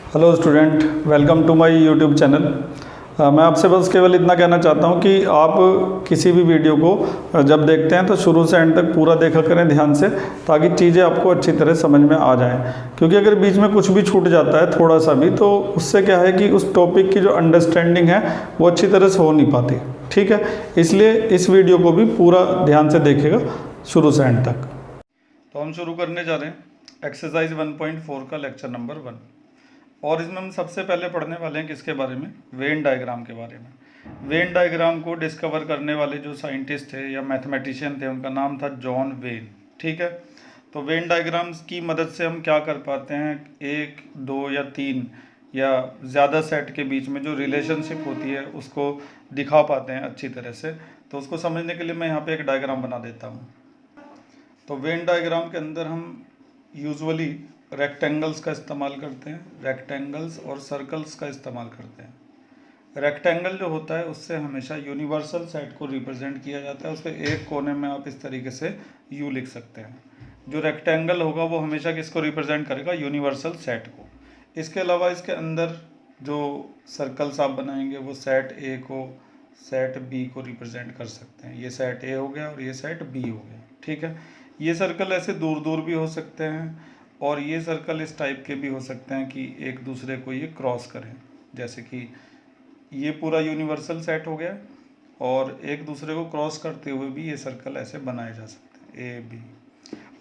Hello student, welcome to my YouTube channel. मैं आपसे बस केवल इतना कहना चाहता हूं कि आप किसी भी वीडियो को जब देखते हैं तो शुरू से एंड तक पूरा देखा करें ध्यान से, ताकि चीज़ें आपको अच्छी तरह समझ में आ जाएं। क्योंकि अगर बीच में कुछ भी छूट जाता है थोड़ा सा भी, तो उससे क्या है कि उस टॉपिक की जो अंडरस्टैंडिंग है वो अच्छी तरह से हो नहीं पाती। ठीक है, इसलिए इस वीडियो को भी पूरा ध्यान से देखिएगा शुरू से एंड तक। तो हम शुरू करने जा रहे हैं एक्सरसाइज 1.4 का लेक्चर नंबर 1। और इसमें हम सबसे पहले पढ़ने वाले हैं किसके बारे में? वेन डायग्राम के बारे में। वेन डायग्राम को डिस्कवर करने वाले जो साइंटिस्ट थे या मैथमेटिशियन थे, उनका नाम था जॉन वेन। ठीक है, तो वेन डायग्राम्स की मदद से हम क्या कर पाते हैं, एक, दो या तीन या ज़्यादा सेट के बीच में जो रिलेशनशिप होती है उसको दिखा पाते हैं अच्छी तरह से। तो उसको समझने के लिए मैं यहाँ पे एक डायग्राम बना देता हूँ। तो वेन डायग्राम के अंदर हम यूजुअली रेक्टेंगल्स का इस्तेमाल करते हैं, रेक्टेंगल्स और सर्कल्स का इस्तेमाल करते हैं। रेक्टेंगल जो होता है उससे हमेशा यूनिवर्सल सेट को रिप्रेजेंट किया जाता है। उसके एक कोने में आप इस तरीके से यू लिख सकते हैं। जो रेक्टेंगल होगा वो हमेशा किसको रिप्रेजेंट करेगा? यूनिवर्सल सेट को। इसके अलावा इसके अंदर जो सर्कल्स आप बनाएंगे वो सेट ए को, सेट बी को रिप्रेजेंट कर सकते हैं। ये सेट ए हो गया और ये सेट बी हो गया। ठीक है, ये सर्कल ऐसे दूर दूर भी हो सकते हैं और ये सर्कल इस टाइप के भी हो सकते हैं कि एक दूसरे को ये क्रॉस करें। जैसे कि ये पूरा यूनिवर्सल सेट हो गया और एक दूसरे को क्रॉस करते हुए भी ये सर्कल ऐसे बनाए जा सकते हैं, ए बी।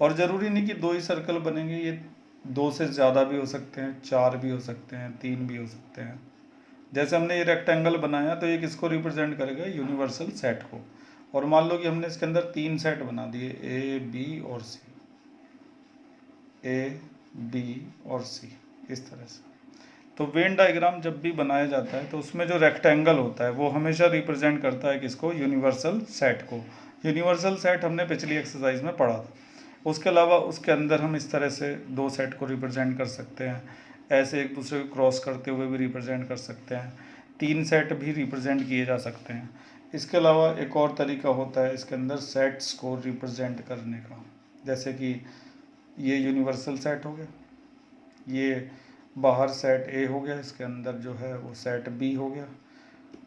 और ज़रूरी नहीं कि दो ही सर्कल बनेंगे, ये दो से ज़्यादा भी हो सकते हैं, चार भी हो सकते हैं, तीन भी हो सकते हैं। जैसे हमने ये रेक्टेंगल बनाया तो ये किसको रिप्रेजेंट करेगा? यूनिवर्सल सेट को। और मान लो कि हमने इसके अंदर तीन सेट बना दिए, ए बी और सी, ए बी और सी, इस तरह से। तो वेन डायग्राम जब भी बनाया जाता है तो उसमें जो रेक्टेंगल होता है वो हमेशा रिप्रेजेंट करता है किसको? यूनिवर्सल सेट को। यूनिवर्सल सेट हमने पिछली एक्सरसाइज में पढ़ा था। उसके अलावा उसके अंदर हम इस तरह से दो सेट को रिप्रेजेंट कर सकते हैं, ऐसे एक दूसरे को क्रॉस करते हुए भी रिप्रेजेंट कर सकते हैं, तीन सेट भी रिप्रेजेंट किए जा सकते हैं। इसके अलावा एक और तरीका होता है इसके अंदर सेट्स को रिप्रेजेंट करने का। जैसे कि ये यूनिवर्सल सेट हो गया, ये बाहर सेट ए हो गया, इसके अंदर जो है वो सेट बी हो गया।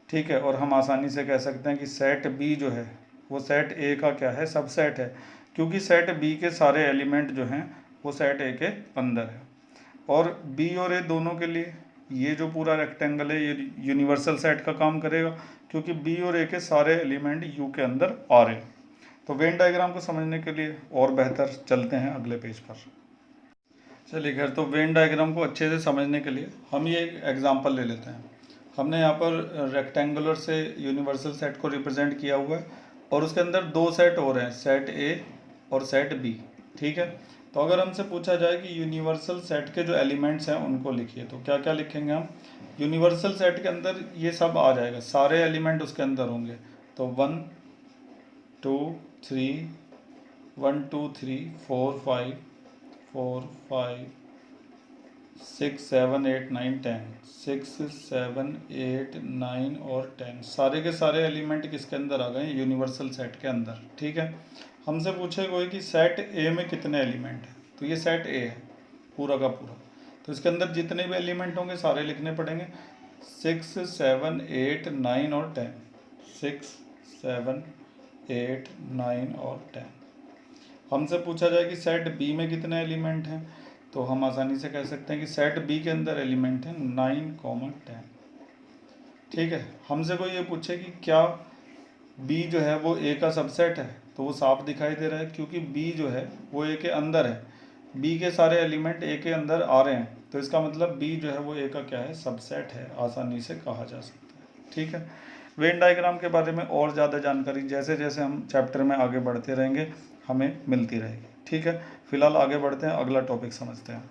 ठीक है, और हम आसानी से कह सकते हैं कि सेट बी जो है वो सेट ए का क्या है? सबसेट है, क्योंकि सेट बी के सारे एलिमेंट जो हैं वो सेट ए के अंदर है। और बी और ए दोनों के लिए ये जो पूरा रेक्टेंगल है ये यूनिवर्सल सेट का काम करेगा, क्योंकि बी और ए के सारे एलिमेंट यू के अंदर आ रहे हैं। तो वेन डायग्राम को समझने के लिए और बेहतर चलते हैं अगले पेज पर। चलिए खैर, तो वेन डायग्राम को अच्छे से समझने के लिए हम ये एक एग्जांपल ले लेते हैं। हमने यहाँ पर रेक्टेंगुलर से यूनिवर्सल सेट को रिप्रेजेंट किया हुआ है और उसके अंदर दो सेट हो रहे हैं, सेट ए और सेट बी। ठीक है, तो अगर हमसे पूछा जाए कि यूनिवर्सल सेट के जो एलिमेंट्स हैं उनको लिखिए, तो क्या क्या लिखेंगे हम? यूनिवर्सल सेट के अंदर ये सब आ जाएगा, सारे एलिमेंट उसके अंदर होंगे। तो 1 2 3 1 2 3 4 5 4 5 6 7 8 9 10, 6 7 8 9 और 10, सारे के सारे एलिमेंट किसके अंदर आ गए? यूनिवर्सल सेट के अंदर। ठीक है, हमसे पूछे कोई कि सेट ए में कितने एलिमेंट हैं, तो ये सेट ए है पूरा का पूरा, तो इसके अंदर जितने भी एलिमेंट होंगे सारे लिखने पड़ेंगे, 6 7 8 9 और 10, 6 7 8 9 और 10। हमसे पूछा जाए कि सेट बी में कितने एलिमेंट हैं, तो हम आसानी से कह सकते हैं कि सेट बी के अंदर एलिमेंट हैं 9, 10। ठीक है, हमसे कोई ये पूछे कि क्या बी जो है वो ए का सबसेट है, तो वो साफ दिखाई दे रहा है, क्योंकि बी जो है वो ए के अंदर है, बी के सारे एलिमेंट ए के अंदर आ रहे हैं, तो इसका मतलब बी जो है वो ए का क्या है? सबसेट है, आसानी से कहा जा सकता है। ठीक है, वेन डायग्राम के बारे में और ज़्यादा जानकारी जैसे जैसे हम चैप्टर में आगे बढ़ते रहेंगे हमें मिलती रहेगी। ठीक है, फिलहाल आगे बढ़ते हैं, अगला टॉपिक समझते हैं।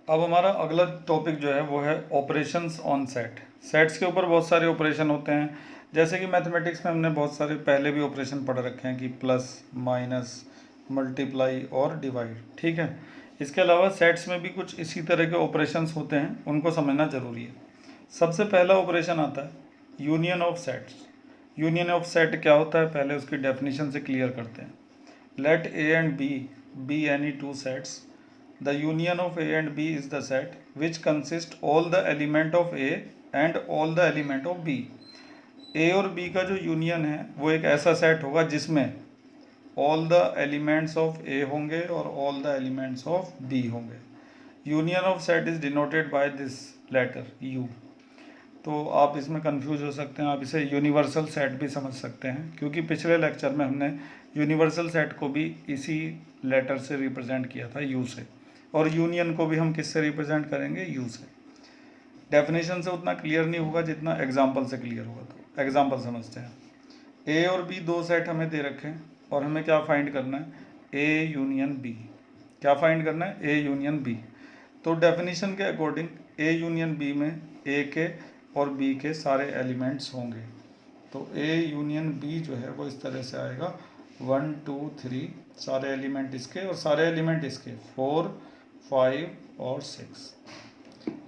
अब हमारा अगला टॉपिक जो है वो है ऑपरेशंस ऑन सेट। सेट्स के ऊपर बहुत सारे ऑपरेशन होते हैं, जैसे कि मैथमेटिक्स में हमने बहुत सारे पहले भी ऑपरेशन पढ़ रखे हैं कि प्लस, माइनस, मल्टीप्लाई और डिवाइड। ठीक है, इसके अलावा सेट्स में भी कुछ इसी तरह के ऑपरेशंस होते हैं, उनको समझना ज़रूरी है। सबसे पहला ऑपरेशन आता है union of sets. Union of set क्या होता है, पहले उसकी डेफिनेशन से क्लियर करते हैं। Let A and B B any two sets the union of A and B is the set which consist all the element of A and all the element of B. A और B का जो union है वो एक ऐसा set होगा जिसमें all the elements of A होंगे और all the elements of B होंगे। Union of set is denoted by this letter U. तो आप इसमें कंफ्यूज हो सकते हैं, आप इसे यूनिवर्सल सेट भी समझ सकते हैं, क्योंकि पिछले लेक्चर में हमने यूनिवर्सल सेट को भी इसी लेटर से रिप्रेजेंट किया था यू से, और यूनियन को भी हम किससे रिप्रेजेंट करेंगे, यू से। डेफिनेशन से उतना क्लियर नहीं होगा जितना एग्जाम्पल से क्लियर होगा। तो एग्जाम्पल समझते हैं। ए और बी दो सेट हमें दे रखे हैं और हमें क्या फाइंड करना है, ए यूनियन बी। क्या फाइंड करना है, ए यूनियन बी। तो डेफिनेशन के अकॉर्डिंग ए यूनियन बी में ए के और बी के सारे एलिमेंट्स होंगे। तो ए यूनियन बी जो है वो इस तरह से आएगा 1 2 3 सारे एलिमेंट इसके और सारे एलिमेंट इसके 4 5 और 6।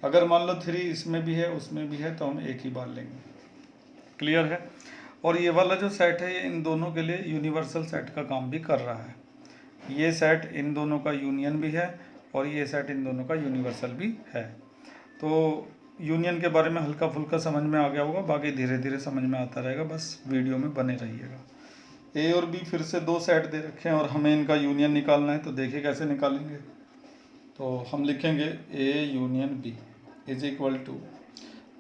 अगर मान लो 3 इसमें भी है उसमें भी है तो हम एक ही बार लेंगे। क्लियर है। और ये वाला जो सेट है ये इन दोनों के लिए यूनिवर्सल सेट का काम भी कर रहा है। ये सेट इन दोनों का यूनियन भी है और ये सेट इन दोनों का यूनिवर्सल भी है। तो यूनियन के बारे में हल्का फुल्का समझ में आ गया होगा, बाकी धीरे धीरे समझ में आता रहेगा, बस वीडियो में बने रहिएगा। ए और बी फिर से दो सेट दे रखे हैं और हमें इनका यूनियन निकालना है। तो देखिए कैसे निकालेंगे। तो हम लिखेंगे A union B is equal to,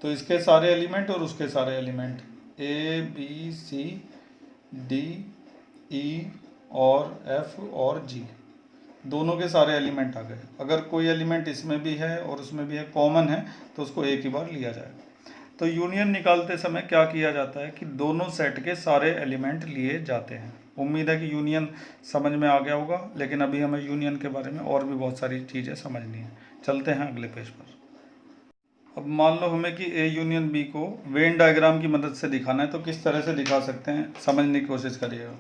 तो इसके सारे एलिमेंट और उसके सारे element A B C D E और एफ और जी, दोनों के सारे एलिमेंट आ गए। अगर कोई एलिमेंट इसमें भी है और उसमें भी है, कॉमन है, तो उसको एक ही बार लिया जाएगा। तो यूनियन निकालते समय क्या किया जाता है कि दोनों सेट के सारे एलिमेंट लिए जाते हैं। उम्मीद है कि यूनियन समझ में आ गया होगा, लेकिन अभी हमें यूनियन के बारे में और भी बहुत सारी चीज़ें समझनी है। चलते हैं अगले पेज पर। अब मान लो हमें कि ए यूनियन बी को वेन डायग्राम की मदद से दिखाना है, तो किस तरह से दिखा सकते हैं समझने की कोशिश करिएगा।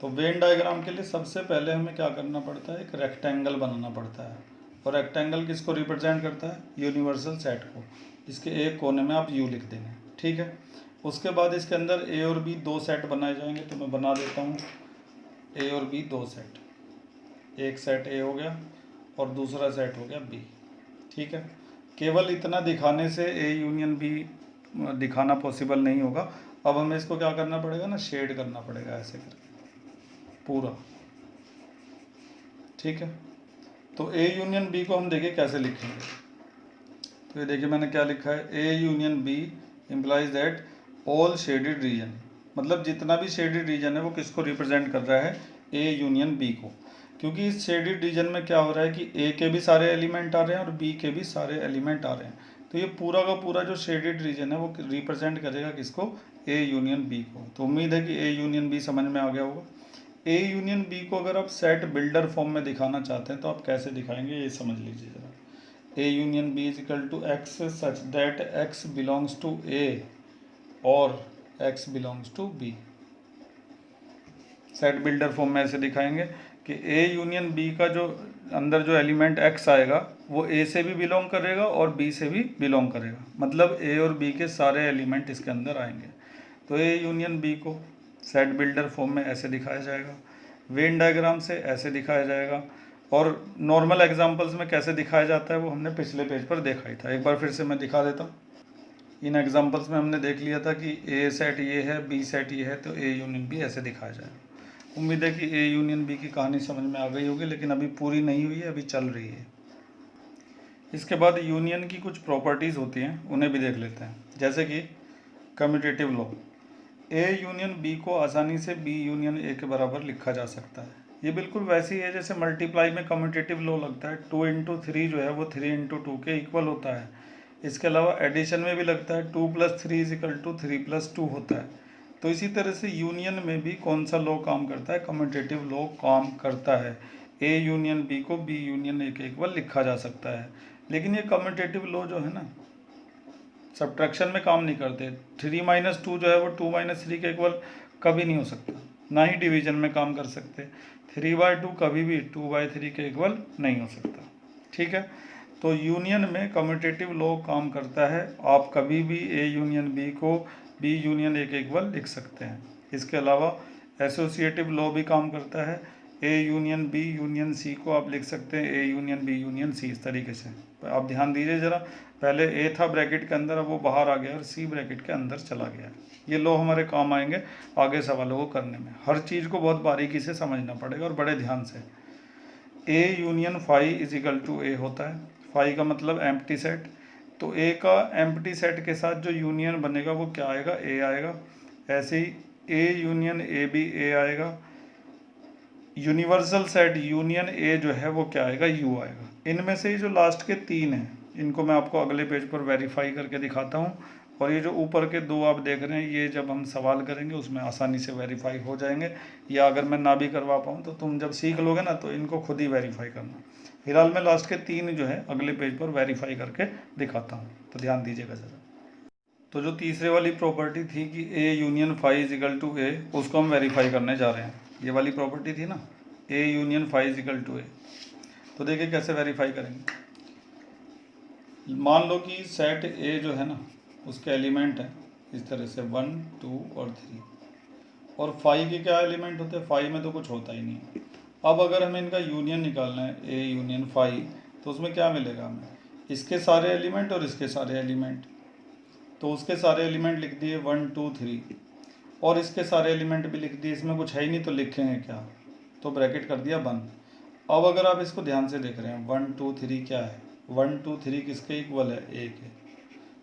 तो वेन डायग्राम के लिए सबसे पहले हमें क्या करना पड़ता है, एक रेक्टेंगल बनाना पड़ता है। और रेक्टेंगल किसको रिप्रेजेंट करता है, यूनिवर्सल सेट को। इसके एक कोने में आप यू लिख देंगे, ठीक है। उसके बाद इसके अंदर ए और बी दो सेट बनाए जाएंगे, तो मैं बना देता हूँ ए और बी दो सेट। एक सेट ए हो गया और दूसरा सेट हो गया बी, ठीक है। केवल इतना दिखाने से ए यूनियन बी दिखाना पॉसिबल नहीं होगा। अब हमें इसको क्या करना पड़ेगा ना, शेड करना पड़ेगा ऐसे करके पूरा, ठीक है। तो ए यूनियन बी को हम देखिए कैसे लिखेंगे। तो ये देखिए मैंने क्या लिखा है, A union B implies that all shaded region, मतलब जितना भी शेडेड रीजन है वो किसको रिप्रेजेंट कर रहा है, ए यूनियन बी को। क्योंकि इस शेडेड रीजन में क्या हो रहा है कि ए के भी सारे एलिमेंट आ रहे हैं और बी के भी सारे एलिमेंट आ रहे हैं। तो ये पूरा का पूरा जो शेडेड रीजन है वो रिप्रेजेंट करेगा किसको, ए यूनियन बी को। तो उम्मीद है कि ए यूनियन बी समझ में आ गया होगा। ए यूनियन बी को अगर आप सेट बिल्डर फॉर्म में दिखाना चाहते हैं तो आप कैसे दिखाएंगे, ये समझ लीजिए जरा। A union B is equal to X such that X belongs to A और X belongs to B. Set builder form में ऐसे दिखाएंगे कि ए यूनियन बी का जो अंदर जो एलिमेंट एक्स आएगा वो ए से भी बिलोंग करेगा और बी से भी बिलोंग करेगा, मतलब ए और बी के सारे एलिमेंट इसके अंदर आएंगे। तो ए यूनियन बी को सेट बिल्डर फॉर्म में ऐसे दिखाया जाएगा, वेन डायग्राम से ऐसे दिखाया जाएगा, और नॉर्मल एग्जांपल्स में कैसे दिखाया जाता है वो हमने पिछले पेज पर देखा ही था। एक बार फिर से मैं दिखा देता हूँ। इन एग्जांपल्स में हमने देख लिया था कि ए सेट ये है, बी सेट ये है, तो ए यूनियन बी ऐसे दिखाया जाएगा। उम्मीद है कि ए यूनियन बी की कहानी समझ में आ गई होगी, लेकिन अभी पूरी नहीं हुई है, अभी चल रही है। इसके बाद यूनियन की कुछ प्रॉपर्टीज़ होती हैं, उन्हें भी देख लेते हैं। जैसे कि commutative law, A union B को आसानी से बी यूनियन ए के बराबर लिखा जा सकता है। ये बिल्कुल वैसी है जैसे मल्टीप्लाई में कम्यूटेटिव लॉ लगता है, 2 इंटू 3 जो है वो 3 इंटू 2 के इक्वल होता है। इसके अलावा एडिशन में भी लगता है, 2 + 3 इज इक्वल टू 3 + 2 होता है। तो इसी तरह से यूनियन में भी कौन सा लॉ काम करता है, कम्यूटेटिव लॉ काम करता है। ए यूनियन बी को बी यूनियन ए के इक्वल लिखा जा सकता है। लेकिन ये कम्यूटेटिव लॉ जो है ना, सब्ट्रैक्शन में काम नहीं करते। 3 - 2 जो है वो 2 - 3 के इक्वल कभी नहीं हो सकता, ना ही डिवीजन में काम कर सकते। 3/2 कभी भी 2/3 के इक्वल नहीं हो सकता, ठीक है। तो यूनियन में कम्यूटेटिव लॉ काम करता है। आप कभी भी ए यूनियन बी को बी यूनियन ए के इक्वल लिख सकते हैं। इसके अलावा एसोसिएटिव लॉ भी काम करता है। A union B union C को आप लिख सकते हैं A union B union C, इस तरीके से। आप ध्यान दीजिए ज़रा, पहले ए था ब्रैकेट के अंदर, अब वो बाहर आ गया और सी ब्रैकेट के अंदर चला गया। ये लो हमारे काम आएंगे आगे सवालों को करने में। हर चीज़ को बहुत बारीकी से समझना पड़ेगा और बड़े ध्यान से। A union phi is equal to A होता है। फाई का मतलब एम्प्टी सेट, तो ए का एम्प्टी सेट के साथ जो यूनियन बनेगा वो क्या आएगा, ए आएगा। ऐसे ही ए यूनियन ए भी ए आएगा। यूनिवर्सल सेट यूनियन ए जो है वो क्या आएगा, यू आएगा। इनमें से जो लास्ट के तीन हैं इनको मैं आपको अगले पेज पर वेरीफाई करके दिखाता हूँ, और ये जो ऊपर के दो आप देख रहे हैं ये जब हम सवाल करेंगे उसमें आसानी से वेरीफाई हो जाएंगे, या अगर मैं ना भी करवा पाऊँ तो तुम जब सीख लोगे ना तो इनको खुद ही वेरीफाई करना। फिलहाल मैं लास्ट के तीन जो है अगले पेज पर वेरीफाई करके दिखाता हूँ, तो ध्यान दीजिएगा ज़रा। तो जो तीसरे वाली प्रॉपर्टी थी कि A union phi is equal to A, उसको हम वेरीफाई करने जा रहे हैं। ये वाली प्रॉपर्टी थी ना, A union phi is equal to A. तो देखिए कैसे वेरीफाई करेंगे। मान लो कि सेट ए जो है ना उसके एलिमेंट हैं इस तरह से 1 2 और 3, और फाई के क्या एलिमेंट होते हैं, फाई में तो कुछ होता ही नहीं है। अब अगर हमें इनका यूनियन निकालना है ए यूनियन फाई, तो उसमें क्या मिलेगा हमें, इसके सारे एलिमेंट और इसके सारे एलिमेंट। तो उसके सारे एलिमेंट लिख दिए 1 2 3, और इसके सारे एलिमेंट भी लिख दिए। इसमें कुछ है ही नहीं तो लिखेंगे क्या, तो ब्रैकेट कर दिया बंद। अब अगर आप इसको ध्यान से देख रहे हैं 1 2 3 क्या है, 1 2 3 किसके इक्वल है, ए के।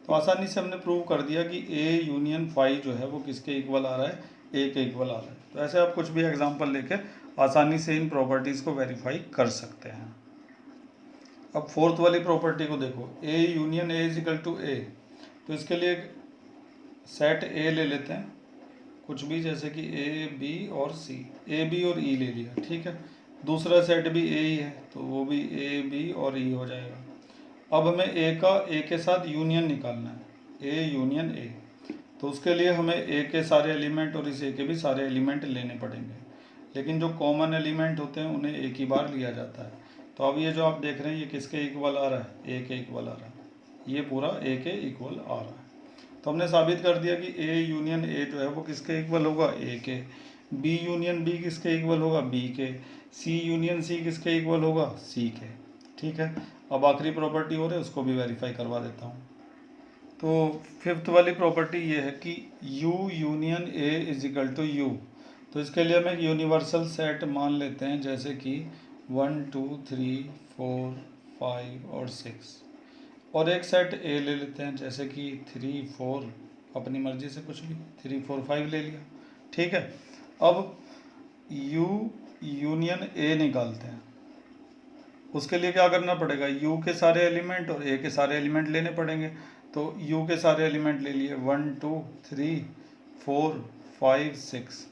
तो आसानी से हमने प्रूव कर दिया कि ए यूनियन फाई जो है वो किसके इक्वल आ रहा है, ए के इक्वल आ रहा है। तो ऐसे आप कुछ भी एग्जांपल लेके आसानी से इन प्रॉपर्टीज़ को वेरीफाई कर सकते हैं। अब फोर्थ वाली प्रॉपर्टी को देखो, A union A is equal to A. तो इसके लिए सेट ए ले लेते हैं कुछ भी, जैसे कि ए बी और सी, ए बी और ई ले लिया, ठीक है। दूसरा सेट भी ए ही है तो वो भी ए बी और ई हो जाएगा। अब हमें ए का ए के साथ यूनियन निकालना है, ए यूनियन ए। तो उसके लिए हमें ए के सारे एलिमेंट और इस ए के भी सारे एलिमेंट लेने पड़ेंगे, लेकिन जो कॉमन एलिमेंट होते हैं उन्हें एक ही बार लिया जाता है। तो अब ये जो आप देख रहे हैं ये किसके इक्वल आ रहा है, ए के इक्वल आ रहा है, ये पूरा ए के इक्वल आ रहा है। तो हमने साबित कर दिया कि ए यूनियन ए जो है वो किसके इक्वल होगा, ए के। बी यूनियन बी किसके इक्वल होगा, बी के। सी यूनियन सी किसके इक्वल होगा, सी के। ठीक है, अब आखिरी प्रॉपर्टी हो रही है उसको भी वेरीफाई करवा देता हूँ। तो फिफ्थ वाली प्रॉपर्टी ये है कि U union A is equal to U. तो इसके लिए हम एक यूनिवर्सल सेट मान लेते हैं, जैसे कि 1 2 3 4 5 और 6, और एक सेट ए ले लेते हैं जैसे कि 3 4, अपनी मर्जी से कुछ भी 3 4 5 ले लिया, ठीक है। अब यू यूनियन ए निकालते हैं, उसके लिए क्या करना पड़ेगा, यू के सारे एलिमेंट और ए के सारे एलिमेंट लेने पड़ेंगे। तो यू के सारे एलिमेंट ले लिए 1 2 3 4 5 6।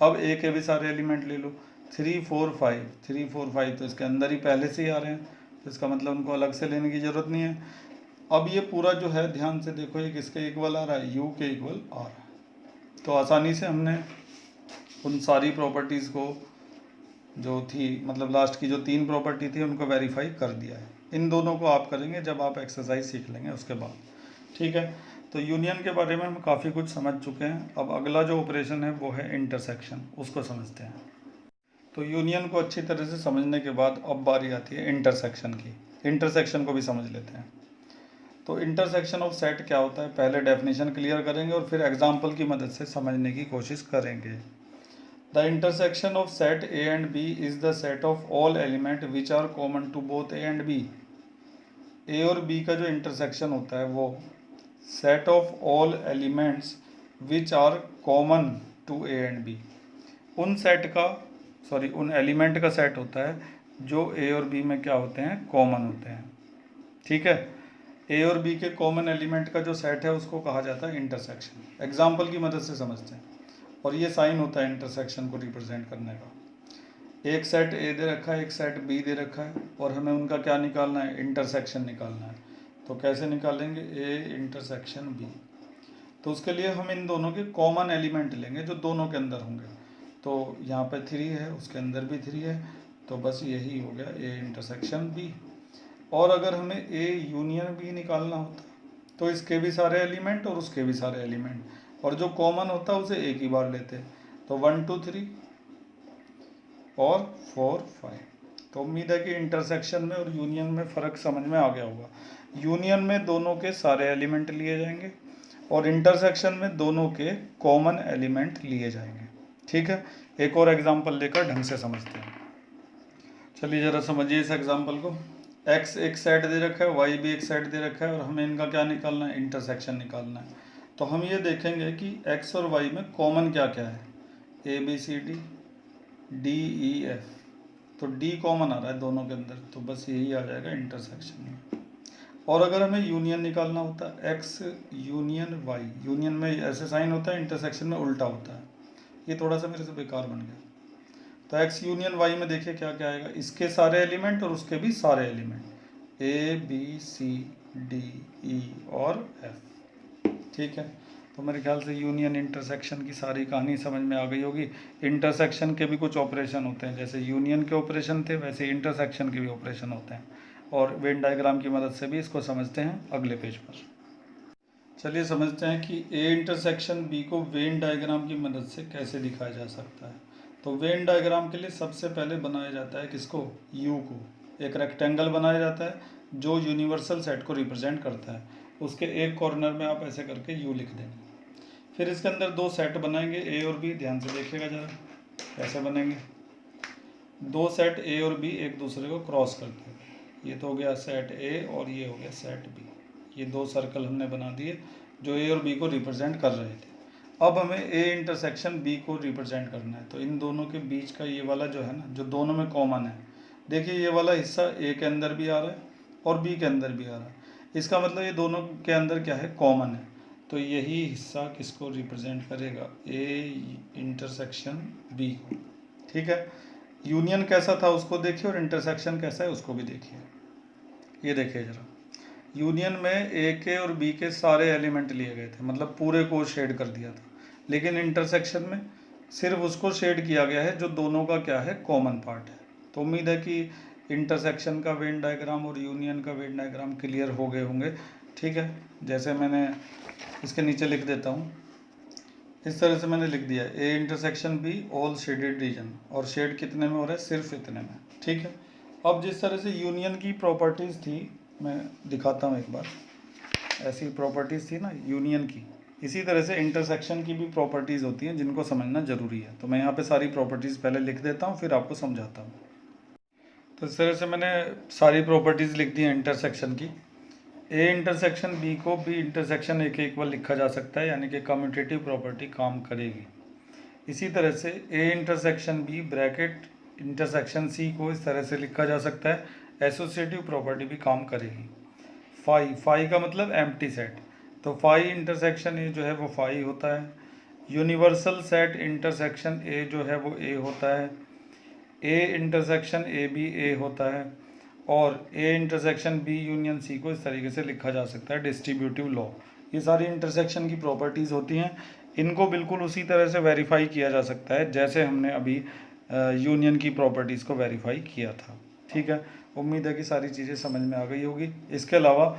अब ए के भी सारे एलिमेंट ले लो 3 4 5, 3 4 5 तो इसके अंदर ही पहले से ही आ रहे हैं, तो इसका मतलब उनको अलग से लेने की ज़रूरत नहीं है। अब ये पूरा जो है ध्यान से देखो, ये किसके इक्वल आ रहा है, यू के इक्वल आ रहा है। तो आसानी से हमने उन सारी प्रॉपर्टीज़ को जो थी, मतलब लास्ट की जो 3 प्रॉपर्टी थी उनको वेरीफाई कर दिया है। इन दोनों को आप करेंगे जब आप एक्सरसाइज सीख लेंगे उसके बाद, ठीक है। तो यूनियन के बारे में हम काफ़ी कुछ समझ चुके हैं। अब अगला जो ऑपरेशन है वो है इंटरसेक्शन, उसको समझते हैं। तो यूनियन को अच्छी तरह से समझने के बाद अब बारी आती है इंटरसेक्शन की। इंटरसेक्शन को भी समझ लेते हैं। तो इंटरसेक्शन ऑफ सेट क्या होता है, पहले डेफिनेशन क्लियर करेंगे और फिर एग्जाम्पल की मदद से समझने की कोशिश करेंगे। The intersection of set A and B is the set of all element which are common to both A and B. A और बी का जो इंटरसेक्शन होता है वो set of all elements which are common to A and B, उन set का उन element का सेट होता है जो ए और बी में क्या होते हैं, कॉमन होते हैं, ठीक है। ए और बी के कॉमन एलिमेंट का जो सेट है उसको कहा जाता है इंटरसेक्शन। एग्जाम्पल की मदद से समझते हैं, और ये साइन होता है इंटरसेक्शन को रिप्रेजेंट करने का। एक सेट ए दे रखा है, एक सेट बी दे रखा है, और हमें उनका क्या निकालना है, इंटरसेक्शन निकालना है। तो कैसे निकालेंगे, ए इंटरसेक्शन बी। तो उसके लिए हम इन दोनों के कॉमन एलिमेंट लेंगे जो दोनों के अंदर होंगे। तो यहाँ पे 3 है, उसके अंदर भी 3 है, तो बस यही हो गया ए इंटरसेक्शन बी। और अगर हमें ए यूनियन बी निकालना होता तो इसके भी सारे एलिमेंट और उसके भी सारे एलिमेंट, और जो कॉमन होता उसे एक ही बार लेते। तो 1 2 3, और 4 5। तो उम्मीद है कि इंटरसेक्शन में और यूनियन में फ़र्क समझ में आ गया होगा। यूनियन में दोनों के सारे एलिमेंट लिए जाएंगे और इंटरसेक्शन में दोनों के कॉमन एलिमेंट लिए जाएंगे। ठीक है, एक और एग्जांपल लेकर ढंग से समझते हैं। चलिए ज़रा समझिए इस एग्जांपल को। x एक सेट दे रखा है, y भी एक सेट दे रखा है और हमें इनका क्या निकालना है, इंटरसेक्शन निकालना है। तो हम ये देखेंगे कि x और y में कॉमन क्या क्या है, ABCD DEF। तो D कॉमन आ रहा है दोनों के अंदर, तो बस यही आ जाएगा इंटरसेक्शन में। और अगर हमें यूनियन निकालना होता है x यूनियन y, यूनियन में ऐसे साइन होता है, इंटरसेक्शन में उल्टा होता है। ये थोड़ा सा मेरे से बेकार बन गया। तो x यूनियन y में देखिए क्या क्या आएगा, इसके सारे एलिमेंट और उसके भी सारे एलिमेंट, ABCDE और F। ठीक है, तो मेरे ख्याल से यूनियन इंटरसेक्शन की सारी कहानी समझ में आ गई होगी। इंटरसेक्शन के भी कुछ ऑपरेशन होते हैं, जैसे यूनियन के ऑपरेशन थे वैसे इंटरसेक्शन के भी ऑपरेशन होते हैं, और वेन डायग्राम की मदद से भी इसको समझते हैं अगले पेज पर। चलिए समझते हैं कि A इंटरसेक्शन B को वेन डायग्राम की मदद से कैसे दिखाया जा सकता है। तो वेन डायग्राम के लिए सबसे पहले बनाया जाता है किसको, U को। एक रेक्टेंगल बनाया जाता है जो यूनिवर्सल सेट को रिप्रेजेंट करता है। उसके एक कॉर्नर में आप ऐसे करके U लिख देंगे। फिर इसके अंदर दो सेट बनाएंगे A और B, ध्यान से देखिएगा जरा कैसे बनेंगे। दो सेट A और B एक दूसरे को क्रॉस करते हैं। ये तो हो गया सेट A और ये हो गया सेट B। ये दो सर्कल हमने बना दिए जो A और B को रिप्रेजेंट कर रहे थे। अब हमें A इंटरसेक्शन B को रिप्रेजेंट करना है। तो इन दोनों के बीच का ये वाला जो है ना, जो दोनों में कॉमन है, देखिए ये वाला हिस्सा A के अंदर भी आ रहा है और B के अंदर भी आ रहा है। इसका मतलब ये दोनों के अंदर क्या है, कॉमन है। तो यही हिस्सा किसको रिप्रेजेंट करेगा, A इंटरसेक्शन B को। ठीक है, यूनियन कैसा था उसको देखिए और इंटरसेक्शन कैसा है उसको भी देखिए। ये देखिए जरा, यूनियन में ए के और बी के सारे एलिमेंट लिए गए थे, मतलब पूरे को शेड कर दिया था। लेकिन इंटरसेक्शन में सिर्फ उसको शेड किया गया है जो दोनों का क्या है, कॉमन पार्ट है। तो उम्मीद है कि इंटरसेक्शन का वेन डायग्राम और यूनियन का वेन डायग्राम क्लियर हो गए होंगे। ठीक है, जैसे मैंने इसके नीचे लिख देता हूँ, इस तरह से मैंने लिख दिया है ए intersection be all shaded reason, और शेड कितने में हो रहा है, सिर्फ इतने में। ठीक है, अब जिस तरह से यूनियन की प्रॉपर्टीज़ थी, मैं दिखाता हूँ एक बार। ऐसी प्रॉपर्टीज़ थी ना यूनियन की, इसी तरह से इंटरसेक्शन की भी प्रॉपर्टीज़ होती हैं जिनको समझना ज़रूरी है। तो मैं यहाँ पे सारी प्रॉपर्टीज़ पहले लिख देता हूँ, फिर आपको समझाता हूँ। तो इस तरह से मैंने सारी प्रॉपर्टीज़ लिख दी हैं इंटरसेक्शन की। ए इंटरसेक्शन बी को बी इंटरसेक्शन ए के इक्वल लिखा जा सकता है, यानी कि कम्यूटेटिव प्रॉपर्टी काम करेगी। इसी तरह से A intersection B bracket intersection C को इस तरह से लिखा जा सकता है, एसोसिएटिव प्रॉपर्टी भी काम करेगी। फाई का मतलब एम्प्टी सेट, तो फाई इंटरसेक्शन ए जो है वो फाई होता है। यूनिवर्सल सेट इंटरसेक्शन ए जो है वो ए होता है। ए इंटरसेक्शन ए भी ए होता है। और A intersection B union C को इस तरीके से लिखा जा सकता है, डिस्ट्रीब्यूटिव लॉ। ये सारी इंटरसेक्शन की प्रॉपर्टीज़ होती हैं, इनको बिल्कुल उसी तरह से वेरीफाई किया जा सकता है जैसे हमने अभी यूनियन की प्रॉपर्टीज़ को वेरीफाई किया था। ठीक है, उम्मीद है कि सारी चीज़ें समझ में आ गई होगी। इसके अलावा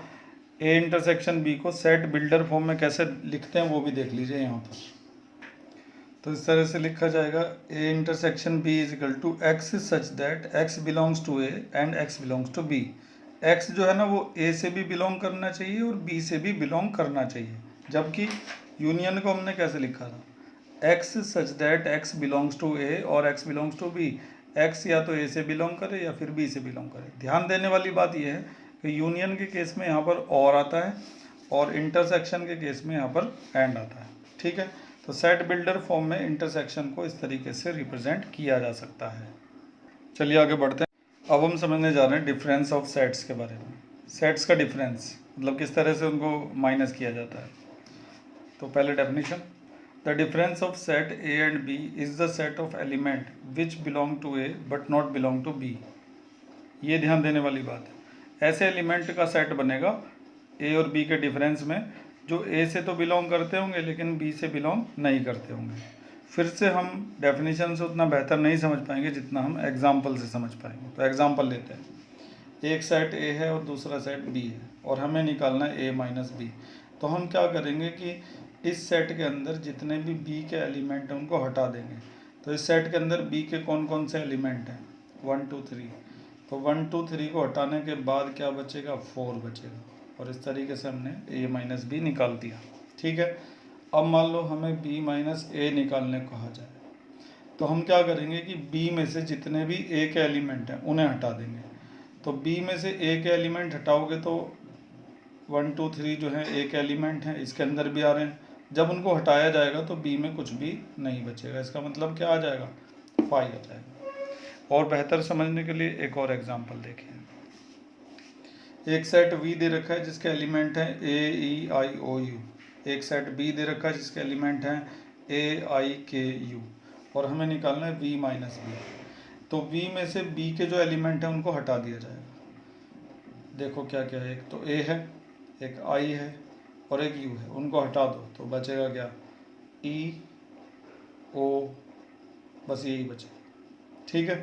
ए इंटरसेक्शन बी को सेट बिल्डर फॉर्म में कैसे लिखते हैं वो भी देख लीजिए यहाँ पर। तो इस तरह से लिखा जाएगा, A intersection B is equal to X such that X belongs to A and X belongs to B. X जो है ना वो ए से भी बिलोंग करना चाहिए और बी से भी बिलोंग करना चाहिए। जबकि यूनियन को हमने कैसे लिखा था, X such that X belongs to A और X belongs to B. X या तो ए से बिलोंग करे या फिर बी से बिलोंग करे। ध्यान देने वाली बात यह है कि यूनियन के केस में यहाँ पर और आता है और इंटरसेक्शन के केस में यहाँ पर एंड आता है। ठीक है, तो सेट बिल्डर फॉर्म में इंटरसेक्शन को इस तरीके से रिप्रेजेंट किया जा सकता है। चलिए आगे बढ़ते हैं। अब हम समझने जा रहे हैं डिफरेंस ऑफ सेट्स के बारे में। सेट्स का डिफरेंस मतलब किस तरह से उनको माइनस किया जाता है। तो पहले definition, the difference of set A and B is the set of element which belong to A but not belong to B. ये ध्यान देने वाली बात है, ऐसे एलिमेंट का सेट बनेगा ए और बी के डिफरेंस में जो ए से तो बिलोंग करते होंगे लेकिन बी से बिलोंग नहीं करते होंगे। फिर से हम डेफिनेशन से उतना बेहतर नहीं समझ पाएंगे जितना हम एग्जाम्पल से समझ पाएंगे। तो एग्जाम्पल लेते हैं, एक सेट ए है और दूसरा सेट बी है और हमें निकालना है ए माइनस बी। तो हम क्या करेंगे कि इस सेट के अंदर जितने भी बी के एलिमेंट हैं उनको हटा देंगे, तो इस सेट के अंदर बी के कौन कौन से एलिमेंट हैं, 1 2 3। तो 1 2 3 को हटाने के बाद क्या बचेगा, 4 बचेगा। और इस तरीके से हमने a माइनस बी निकाल दिया। ठीक है, अब मान लो हमें b माइनस ए निकालने को कहा जाए, तो हम क्या करेंगे कि b में से जितने भी a के एलिमेंट हैं उन्हें हटा देंगे। तो b में से a के एलिमेंट हटाओगे तो 1 2 3 जो है a के एलिमेंट हैं, इसके अंदर भी आ रहे हैं। जब उनको हटाया जाएगा तो b में कुछ भी नहीं बचेगा। इसका मतलब क्या आ जाएगा, 5 आ जाएगा। और बेहतर समझने के लिए एक और एग्जांपल देखिए। एक सेट V दे रखा है जिसके एलिमेंट हैं A E I O U। एक सेट B दे रखा है जिसके एलिमेंट हैं A I K U। और हमें निकालना है V माइनस बी। तो V में से B के जो एलिमेंट हैं उनको हटा दिया जाएगा। देखो क्या क्या है, एक तो A है, एक I है और एक U है। उनको हटा दो तो बचेगा क्या, E O, बस यही बचेगा। ठीक है,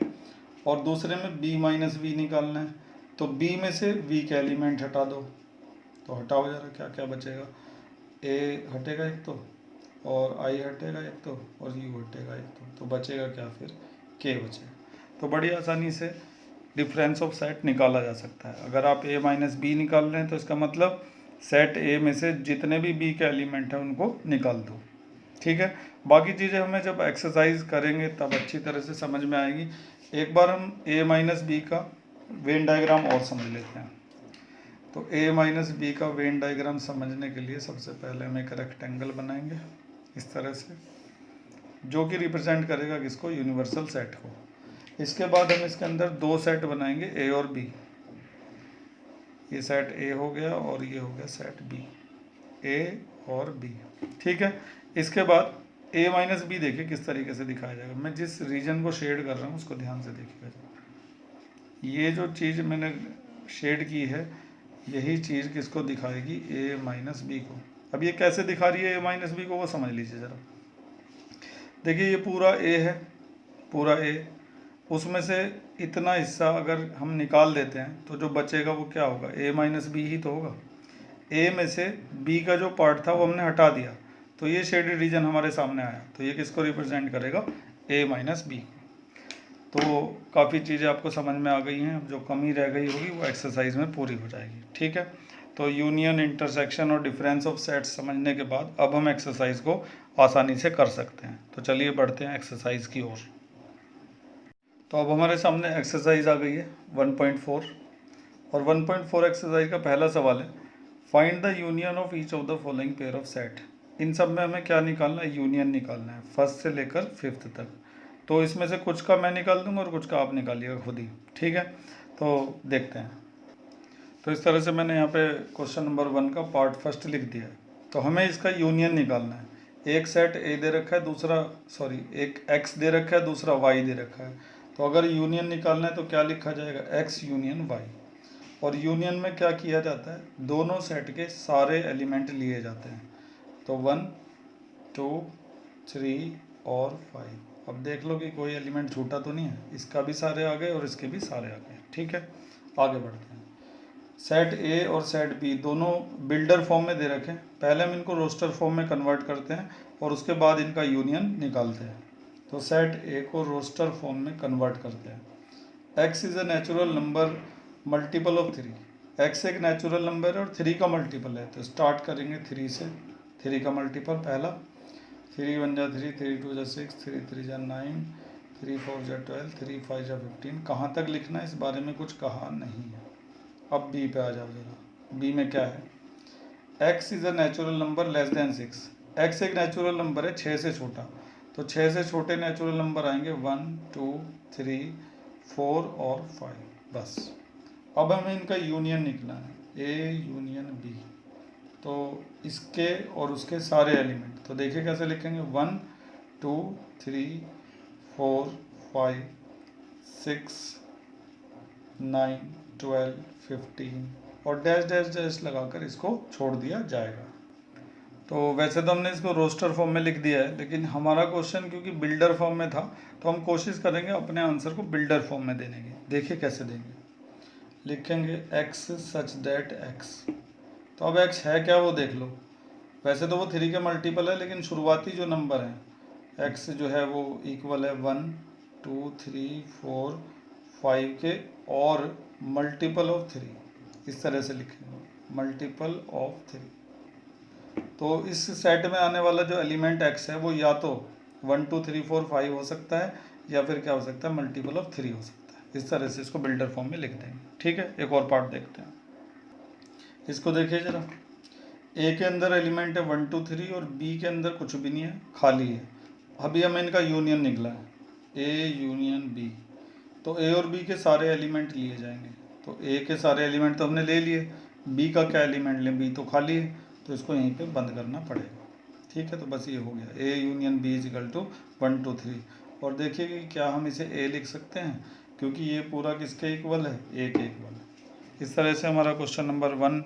और दूसरे में B माइनस बी निकालना है। तो B में से V के एलिमेंट हटा दो, तो हटाओ जरा क्या क्या बचेगा, A हटेगा एक और I हटेगा एक और U हटेगा एक तो बचेगा क्या, फिर K बचेगा। तो बड़ी आसानी से डिफरेंस ऑफ सेट निकाला जा सकता है। अगर आप A माइनस बी निकाल रहे हैं तो इसका मतलब सेट A में से जितने भी B के एलिमेंट हैं उनको निकाल दो। ठीक है, बाकी चीज़ें हमें जब एक्सरसाइज करेंगे तब अच्छी तरह से समझ में आएगी। एक बार हम A माइनस बी का वेन डायग्राम और समझ लेते हैं। तो A माइनस बी का वेन डायग्राम समझने के लिए सबसे पहले हम एक रेक्टेंगल बनाएंगे इस तरह से, जो कि रिप्रेजेंट करेगा किसको, यूनिवर्सल सेट को। इसके बाद हम इसके अंदर दो सेट बनाएंगे A और B। ये सेट A हो गया और ये हो गया सेट B, A और B। ठीक है, इसके बाद A माइनस बी देखिए किस तरीके से दिखाया जाएगा। मैं जिस रीजन को शेड कर रहा हूँ उसको ध्यान से देखिएगा। ये जो चीज़ मैंने शेड की है यही चीज़ किसको दिखाएगी, A माइनस बी को। अब ये कैसे दिखा रही है A माइनस बी को, वो समझ लीजिए ज़रा। देखिए ये पूरा A है, पूरा A, उसमें से इतना हिस्सा अगर हम निकाल देते हैं तो जो बचेगा वो क्या होगा, A माइनस बी ही तो होगा। A में से B का जो पार्ट था वो हमने हटा दिया, तो ये शेडेड रीजन हमारे सामने आया। तो ये किसको रिप्रेजेंट करेगा, A माइनस बी। तो काफ़ी चीज़ें आपको समझ में आ गई हैं। अब जो कमी रह गई होगी वो एक्सरसाइज में पूरी हो जाएगी। ठीक है, तो यूनियन, इंटरसेक्शन और डिफरेंस ऑफ सेट्स समझने के बाद अब हम एक्सरसाइज को आसानी से कर सकते हैं। तो चलिए बढ़ते हैं एक्सरसाइज की ओर। तो अब हमारे सामने एक्सरसाइज आ गई है 1.4 और 1.4 एक्सरसाइज का पहला सवाल है, find the union of each of the following pair of set. इन सब में हमें क्या निकालना है, यूनियन निकालना है, फर्स्ट से लेकर फिफ्थ तक। तो इसमें से कुछ का मैं निकाल दूंगा और कुछ का आप निकालिएगा खुद ही। ठीक है, तो देखते हैं। तो इस तरह से मैंने यहाँ पे क्वेश्चन नंबर 1 का पार्ट फर्स्ट लिख दिया है। तो हमें इसका यूनियन निकालना है। एक सेट A दे रखा है, एक X दे रखा है, दूसरा Y दे रखा है। तो अगर यूनियन निकालना है तो क्या लिखा जाएगा, X यूनियन Y। और यूनियन में क्या किया जाता है, दोनों सेट के सारे एलिमेंट लिए जाते हैं। तो 1 2 3 और 5। अब देख लो कि कोई एलिमेंट छूटा तो नहीं है, इसका भी सारे आ गए और इसके भी सारे आ गए। ठीक है, आगे बढ़ते हैं। सेट A और सेट B दोनों बिल्डर फॉर्म में दे रखे हैं। पहले हम इनको रोस्टर फॉर्म में कन्वर्ट करते हैं और उसके बाद इनका यूनियन निकालते हैं। तो सेट A को रोस्टर फॉर्म में कन्वर्ट करते हैं। X is a natural number multiple of 3। X एक नेचुरल नंबर है और 3 का मल्टीपल है। तो स्टार्ट करेंगे 3 से। 3 का मल्टीपल पहला, 3 1 जा 3, 3 2 जा 6, 3 3 जा 9, 3 4 जा 12, 3 5 जा 15। कहाँ तक लिखना है इस बारे में कुछ कहा नहीं है। अब B पे आ जाओ जरा। B में क्या है, X is a natural number less than 6। X एक नेचुरल नंबर है 6 से छोटा। तो 6 से छोटे नेचुरल नंबर आएंगे 1 2 3 4 और 5। बस अब हमें इनका यूनियन निकला है, A यूनियन B। तो इसके और उसके सारे एलिमेंट, तो देखिए कैसे लिखेंगे, 1 2 3 4 5 6 9 12 15 और डैश डैश डैश लगाकर इसको छोड़ दिया जाएगा। तो वैसे तो हमने इसको रोस्टर फॉर्म में लिख दिया है, लेकिन हमारा क्वेश्चन क्योंकि बिल्डर फॉर्म में था तो हम कोशिश करेंगे अपने आंसर को बिल्डर फॉर्म में देने की। देखिए कैसे देंगे, लिखेंगे x सच दैट x। तो अब x है क्या वो देख लो। वैसे तो वो 3 के मल्टीपल है, लेकिन शुरुआती जो नंबर है x जो है वो इक्वल है 1 2 3 4 5 के और मल्टीपल ऑफ 3, इस तरह से लिखेंगे मल्टीपल ऑफ 3। तो इस सेट में आने वाला जो एलिमेंट x है वो या तो 1 2 3 4 5 हो सकता है या फिर क्या हो सकता है मल्टीपल ऑफ 3 हो सकता है। इस तरह से इसको बिल्डर फॉर्म में लिख देंगे। ठीक है, एक और पार्ट देखते हैं। इसको देखिए जरा, ए के अंदर एलिमेंट है 1 2 3 और बी के अंदर कुछ भी नहीं है, खाली है। अभी हमें इनका यूनियन निकला है, ए यूनियन बी। तो ए और बी के सारे एलिमेंट लिए जाएंगे। तो ए के सारे एलिमेंट तो हमने ले लिए, बी का क्या एलिमेंट लें, बी तो खाली है, तो इसको यहीं पे बंद करना पड़ेगा। ठीक है, तो बस ये हो गया, A union B is equal to 1 2 3। और देखिए कि क्या हम इसे ए लिख सकते हैं, क्योंकि ये पूरा किसके इक्वल है, ए के इक्वल है। इस तरह से हमारा क्वेश्चन नंबर 1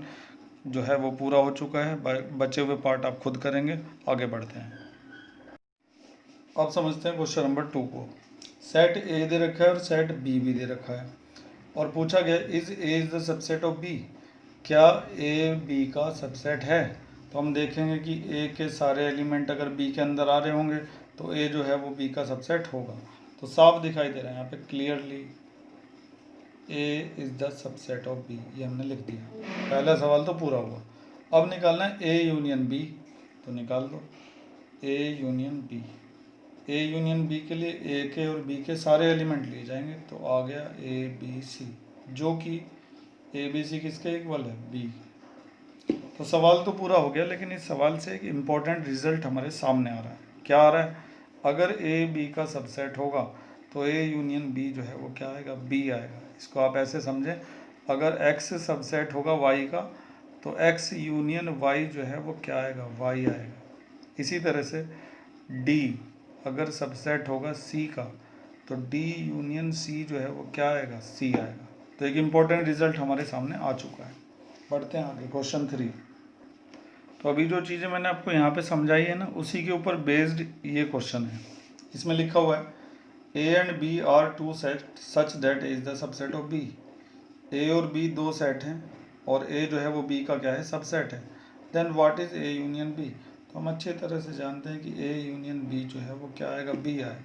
जो है वो पूरा हो चुका है। बचे हुए पार्ट आप खुद करेंगे। आगे बढ़ते हैं। अब समझते हैं क्वेश्चन नंबर 2 को। सेट ए दे रखा है और सेट बी भी दे रखा है और पूछा गया is A is the subset of B, क्या ए बी का सबसेट है। तो हम देखेंगे कि ए के सारे एलिमेंट अगर बी के अंदर आ रहे होंगे तो ए जो है वो बी का सबसेट होगा। तो साफ दिखाई दे रहा है यहाँ पे clearly A is the subset of B, ये हमने लिख दिया। पहला सवाल तो पूरा हुआ। अब निकालना है ए यूनियन बी, तो निकाल दो A union B. A union B के लिए ए के और बी के सारे एलिमेंट लिए जाएंगे, तो आ गया ए बी सी, जो कि ए बी सी किसके इक्वल है, बी। तो सवाल तो पूरा हो गया, लेकिन इस सवाल से एक इम्पॉर्टेंट रिजल्ट हमारे सामने आ रहा है। क्या आ रहा है, अगर ए बी का सबसेट होगा तो ए यूनियन बी जो है वो क्या आएगा, बी आएगा। इसको आप ऐसे समझें, अगर एक्स सबसेट होगा वाई का तो एक्स यूनियन वाई जो है वो क्या आएगा, वाई आएगा। इसी तरह से डी अगर सबसेट होगा सी का तो डी यूनियन सी जो है वो क्या आएगा, सी आएगा। तो एक इम्पॉर्टेंट रिजल्ट हमारे सामने आ चुका है। बढ़ते हैं आगे, क्वेश्चन 3। तो अभी जो चीज़ें मैंने आपको यहाँ पे समझाई है ना, उसी के ऊपर बेस्ड ये क्वेश्चन है। इसमें लिखा हुआ है A and B are two set such that A is the subset of B. A और बी दो सेट हैं और ए जो है वो बी का क्या है, सबसेट है। Then what is A union B. तो हम अच्छे तरह से जानते हैं कि ए यूनियन बी जो है वो क्या आएगा, बी आए।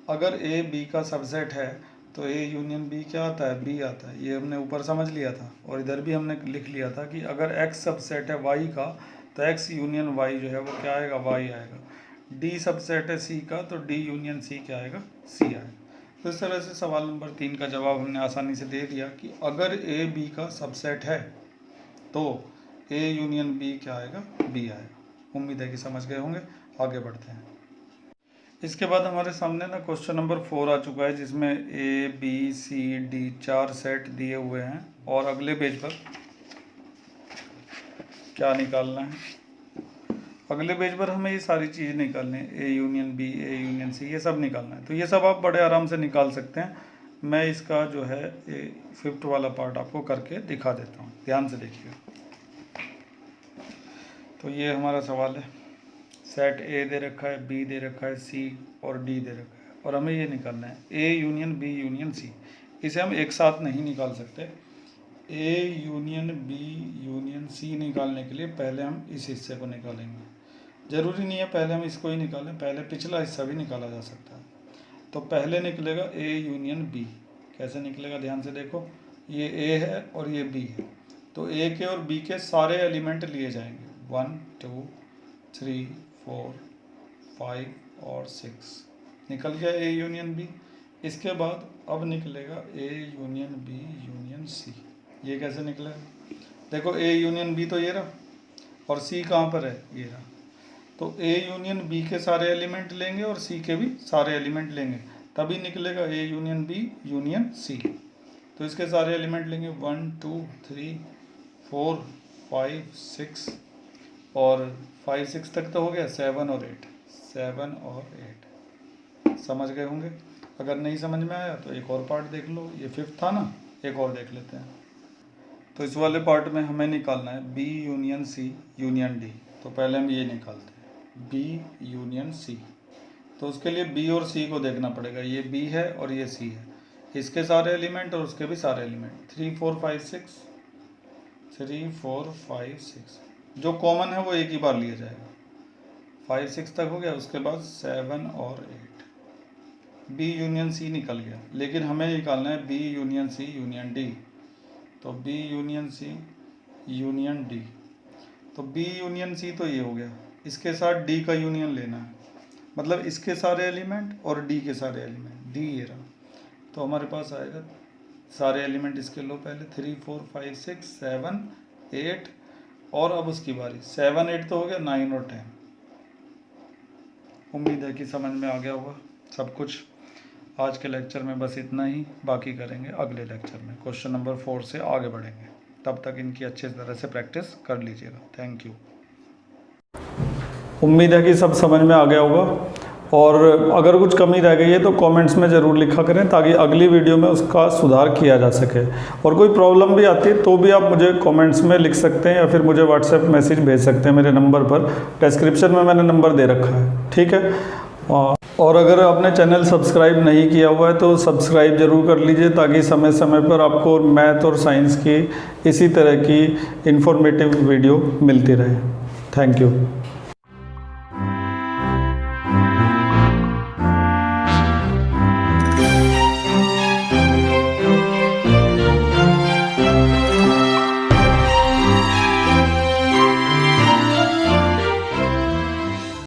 अगर ए बी का सबसेट है तो ए यूनियन बी क्या आता है, बी आता है। ये हमने ऊपर समझ लिया था और इधर भी हमने लिख लिया था कि अगर एक्स सबसेट है वाई का तो एक्स यूनियन वाई जो है वो क्या आएगा, वाई आएगा। डी सबसेट है सी का तो डी यूनियन सी क्या आएगा, सी आएगा। तो इस तरह से सवाल नंबर 3 का जवाब हमने आसानी से दे दिया कि अगर ए बी का सबसेट है तो ए यूनियन बी क्या आएगा, बी आएगा। उम्मीद है कि समझ गए होंगे। आगे बढ़ते हैं। इसके बाद हमारे सामने ना क्वेश्चन नंबर 4 आ चुका है, जिसमें A B C D 4 set दिए हुए हैं और अगले पेज पर क्या निकालना है, अगले पेज पर हमें ये सारी चीज़ निकालनी है, A union B, A union C, ये सब निकालना है। तो ये सब आप बड़े आराम से निकाल सकते हैं। मैं इसका जो है 5th वाला पार्ट आपको करके दिखा देता हूँ, ध्यान से देखिए। तो ये हमारा सवाल है, सेट ए दे रखा है, बी दे रखा है, सी और डी दे रखा है और हमें ये निकालना है A union B union C. इसे हम एक साथ नहीं निकाल सकते। A union B union C निकालने के लिए पहले हम इस हिस्से को निकालेंगे। ज़रूरी नहीं है पहले हम इसको ही निकालें, पहले पिछला हिस्सा भी निकाला जा सकता है। तो पहले निकलेगा ए यूनियन बी। कैसे निकलेगा, ध्यान से देखो, ये ए है और ये बी है। तो ए के और बी के सारे एलिमेंट लिए जाएंगे, 1 2 3 4 5 और 6। निकल गया ए यूनियन बी। इसके बाद अब निकलेगा A union B union C. ये कैसे निकलेगा, देखो ए यूनियन बी तो ये रहा और सी कहाँ पर है, ये रहा। तो ए यूनियन बी के सारे एलिमेंट लेंगे और सी के भी सारे एलिमेंट लेंगे, तभी निकलेगा A union B union C. तो इसके सारे एलिमेंट लेंगे 1 2 3 4 5 6 और 5 6 तक तो हो गया, 7 और 8, 7 और 8। समझ गए होंगे। अगर नहीं समझ में आया तो एक और पार्ट देख लो, ये 5th था ना, एक और देख लेते हैं। तो इस वाले पार्ट में हमें निकालना है B union C union D. तो पहले हम ये निकालते हैं बी यूनियन सी। तो उसके लिए बी और सी को देखना पड़ेगा, ये बी है और ये सी है। इसके सारे एलिमेंट और उसके भी सारे एलिमेंट 3 4 5 6, 3 4 5 6। जो कॉमन है वो एक ही बार लिया जाएगा। 5 6 तक हो गया, उसके बाद 7 और 8, बी यूनियन सी निकल गया। लेकिन हमें निकालना है B union C union D. तो B union C union D, तो बी यूनियन सी तो ये हो गया, इसके साथ डी का यूनियन लेना है, मतलब इसके सारे एलिमेंट और डी के सारे एलिमेंट, डी ये रहा। तो हमारे पास आएगा सारे एलिमेंट इसके लो पहले, 3 4 5 6 7 8, और अब उसकी बारी 7 8 तो हो गया, 9 और 10। उम्मीद है कि समझ में आ गया होगा सब कुछ। आज के लेक्चर में बस इतना ही, बाकी करेंगे अगले लेक्चर में। क्वेश्चन नंबर 4 से आगे बढ़ेंगे, तब तक इनकी अच्छी तरह से प्रैक्टिस कर लीजिएगा। Thank you. उम्मीद है कि सब समझ में आ गया होगा, और अगर कुछ कमी रह गई है तो कमेंट्स में ज़रूर लिखा करें, ताकि अगली वीडियो में उसका सुधार किया जा सके। और कोई प्रॉब्लम भी आती है तो भी आप मुझे कमेंट्स में लिख सकते हैं, या फिर मुझे व्हाट्सएप मैसेज भेज सकते हैं मेरे नंबर पर। डिस्क्रिप्शन में मैंने नंबर दे रखा है, ठीक है। और अगर आपने चैनल सब्सक्राइब नहीं किया हुआ है तो सब्सक्राइब ज़रूर कर लीजिए, ताकि समय समय पर आपको मैथ और साइंस की इसी तरह की इन्फॉर्मेटिव वीडियो मिलती रहे। Thank you.